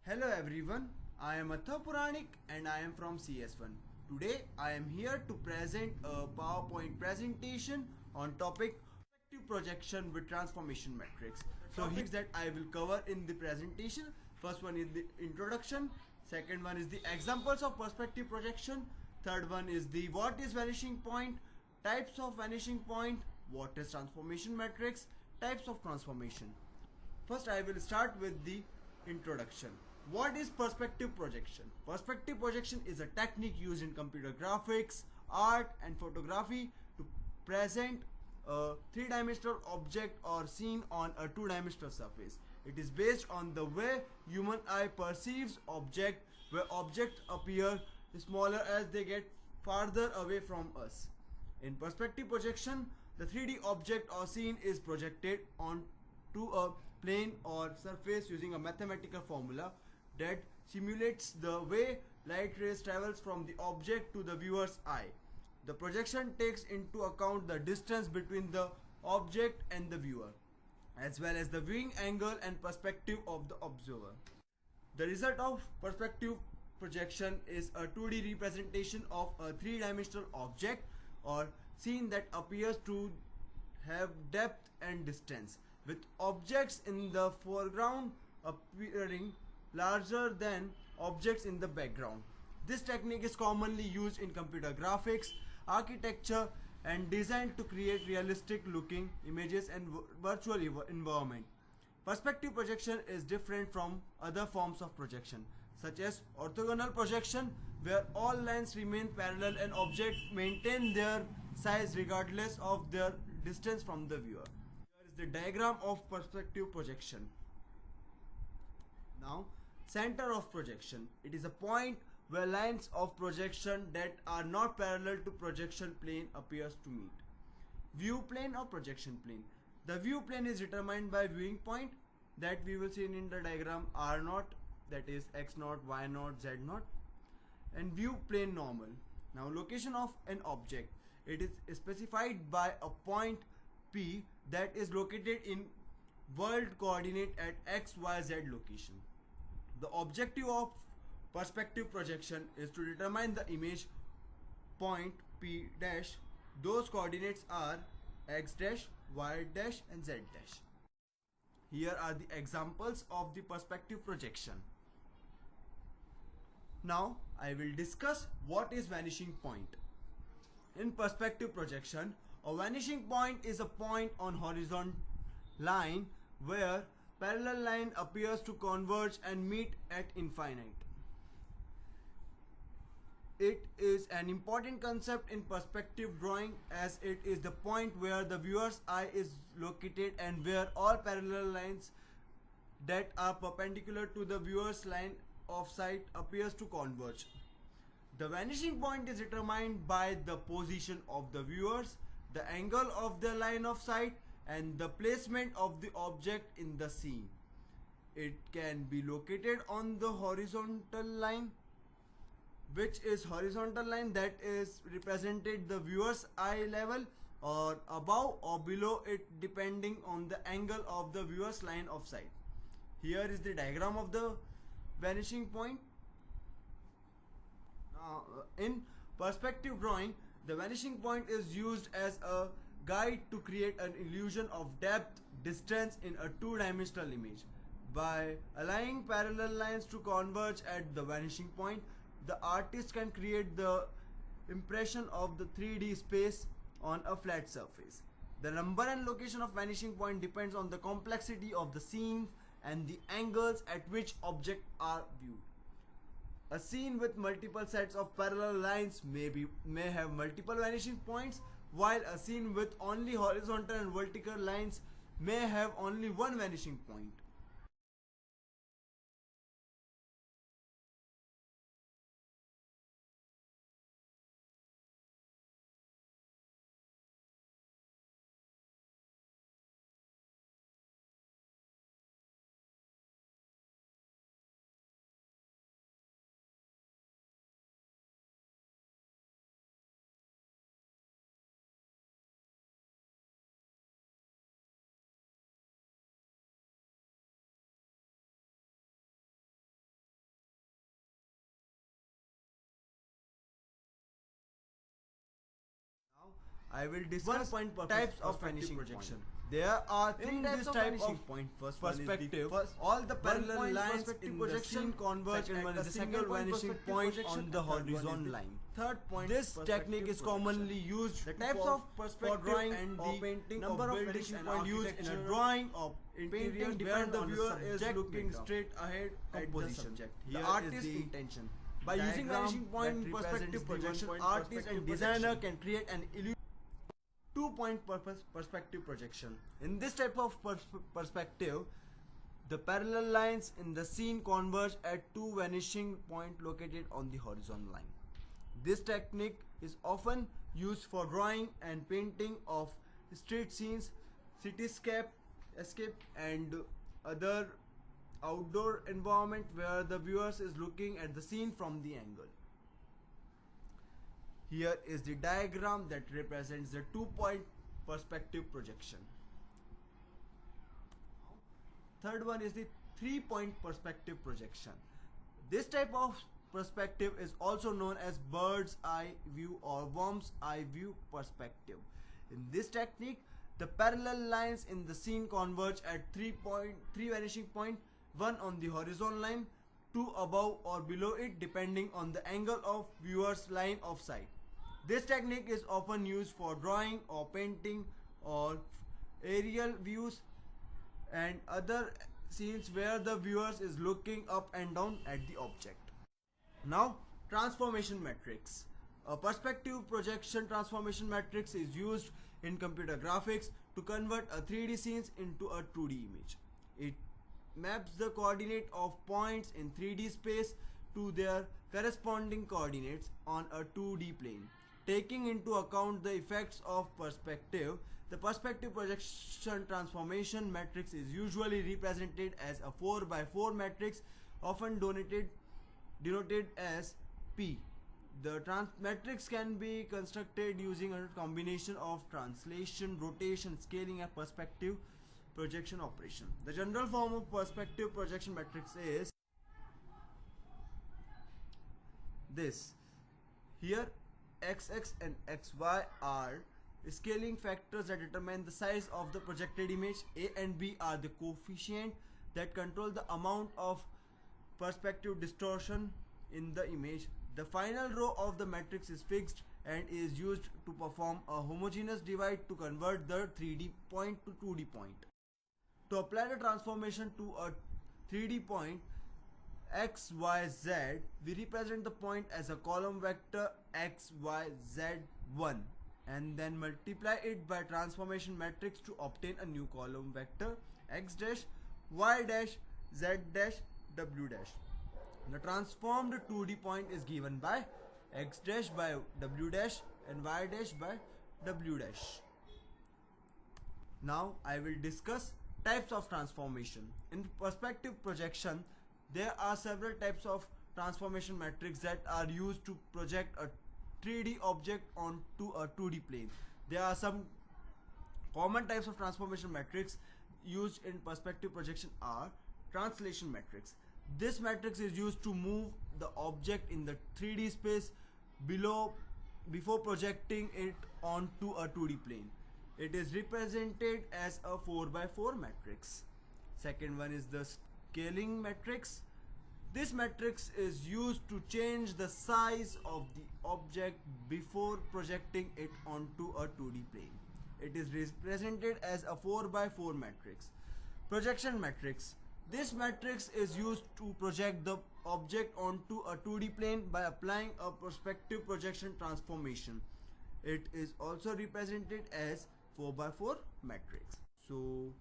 Hello everyone, I am Atha Puranik and I am from CS1. Today I am here to present a PowerPoint presentation on topic perspective projection with transformation matrix. So topics that I will cover in the presentation. First one is the introduction, second one is the examples of perspective projection, third one is the what is vanishing point, types of vanishing point, what is transformation matrix, types of transformation. First, I will start with the introduction. What is perspective projection? Perspective projection is a technique used in computer graphics, art, and photography to present a three-dimensional object or scene on a two-dimensional surface. It is based on the way human eye perceives object, where objects appear smaller as they get farther away from us. In perspective projection, the 3D object or scene is projected onto a plane or surface using a mathematical formula that simulates the way light rays travels from the object to the viewer's eye. The projection takes into account the distance between the object and the viewer, as well as the viewing angle and perspective of the observer. The result of perspective projection is a 2D representation of a three-dimensional object or scene that appears to have depth and distance, with objects in the foreground appearing larger than objects in the background. This technique is commonly used in computer graphics, architecture, and design to create realistic looking images and virtual environment. Perspective projection is different from other forms of projection, such as orthogonal projection, where all lines remain parallel and objects maintain their size regardless of their distance from the viewer. Here is the diagram of perspective projection. Now, center of projection. It is a point where lines of projection that are not parallel to projection plane appears to meet. View plane or projection plane. The view plane is determined by viewing point that we will see in the diagram R0, that is X0, Y0, Z0, and view plane normal. Now, location of an object. It is specified by a point P that is located in world coordinate at X, Y, Z location. The objective of perspective projection is to determine the image point P dash. Those coordinates are X dash, Y dash, and Z dash. Here are the examples of the perspective projection. Now I will discuss what is vanishing point. In perspective projection, a vanishing point is a point on horizontal line where parallel line appears to converge and meet at infinite. It is an important concept in perspective drawing as it is the point where the viewer's eye is located and where all parallel lines that are perpendicular to the viewer's line of sight appears to converge. The vanishing point is determined by the position of the viewers, the angle of the line of sight, and the placement of the object in the scene. It can be located on the horizontal line, which is horizontal line that is represented the viewer's eye level, or above or below it depending on the angle of the viewer's line of sight. Here is the diagram of the vanishing point. In perspective drawing, the vanishing point is used as a guide to create an illusion of depth, distance in a two-dimensional image. By allowing parallel lines to converge at the vanishing point, the artist can create the impression of the 3D space on a flat surface. The number and location of vanishing point depends on the complexity of the scene and the angles at which objects are viewed. A scene with multiple sets of parallel lines may have multiple vanishing points, while a scene with only horizontal and vertical lines may have only one vanishing point. I will discuss types of vanishing projection. There are In three this types type of of vanishing point. First one is the perspective, first, all the parallel point lines perspective in the projection scene converge Second at one a is the single single vanishing vanishing point point on on the the horizon horizon line. line. Third point, This technique is commonly used the types for of perspective drawing and or the painting number of of buildings vanishing and point used in a architecture, drawing or painting painting where depend the on the viewer is subject looking matter straight ahead at the composition. subject. The Here is artist's the intention. By using Diagram vanishing point that perspective represents the projection, one-point artist and perspective designer projection. can create an illusion. 2-point perspective projection. In this type of perspective, the parallel lines in the scene converge at two vanishing points located on the horizon line. This technique is often used for drawing and painting of street scenes, cityscape, escape, and other outdoor environment where the viewer is looking at the scene from the angle. Here is the diagram that represents the 2-point perspective projection. Third one is the 3-point perspective projection. This type of perspective is also known as bird's eye view or worm's eye view perspective. In this technique, the parallel lines in the scene converge at 3 vanishing point, one on the horizon line, two above or below it depending on the angle of viewer's line of sight. This technique is often used for drawing or painting or aerial views and other scenes where the viewer is looking up and down at the object. Now, transformation matrix. A perspective projection transformation matrix is used in computer graphics to convert a 3D scenes into a 2D image. It maps the coordinate of points in 3D space to their corresponding coordinates on a 2D plane. Taking into account the effects of perspective, the perspective projection transformation matrix is usually represented as a 4x4 matrix, often denoted as P. The matrix can be constructed using a combination of translation, rotation, scaling, and perspective projection operation. The general form of perspective projection matrix is this. Here, xx and xy are scaling factors that determine the size of the projected image. A and B are the coefficient that control the amount of perspective distortion in the image. The final row of the matrix is fixed and is used to perform a homogeneous divide to convert the 3D point to 2D point. To apply the transformation to a 3D point x, y, z, we represent the point as a column vector x, y, z, 1 and then multiply it by transformation matrix to obtain a new column vector x dash, y dash, z dash, w dash. The transformed 2D point is given by x dash by w dash and y dash by w dash. Now I will discuss types of transformation. In perspective projection, there are several types of transformation matrix that are used to project a 3D object onto a 2D plane. There are some common types of transformation matrix used in perspective projection are translation matrix. This matrix is used to move the object in the 3D space before projecting it onto a 2D plane. It is represented as a 4x4 matrix. Second one is the scaling matrix. This matrix is used to change the size of the object before projecting it onto a 2D plane. It is represented as a 4x4 matrix. Projection matrix. This matrix is used to project the object onto a 2D plane by applying a perspective projection transformation. It is also represented as 4x4 matrix. So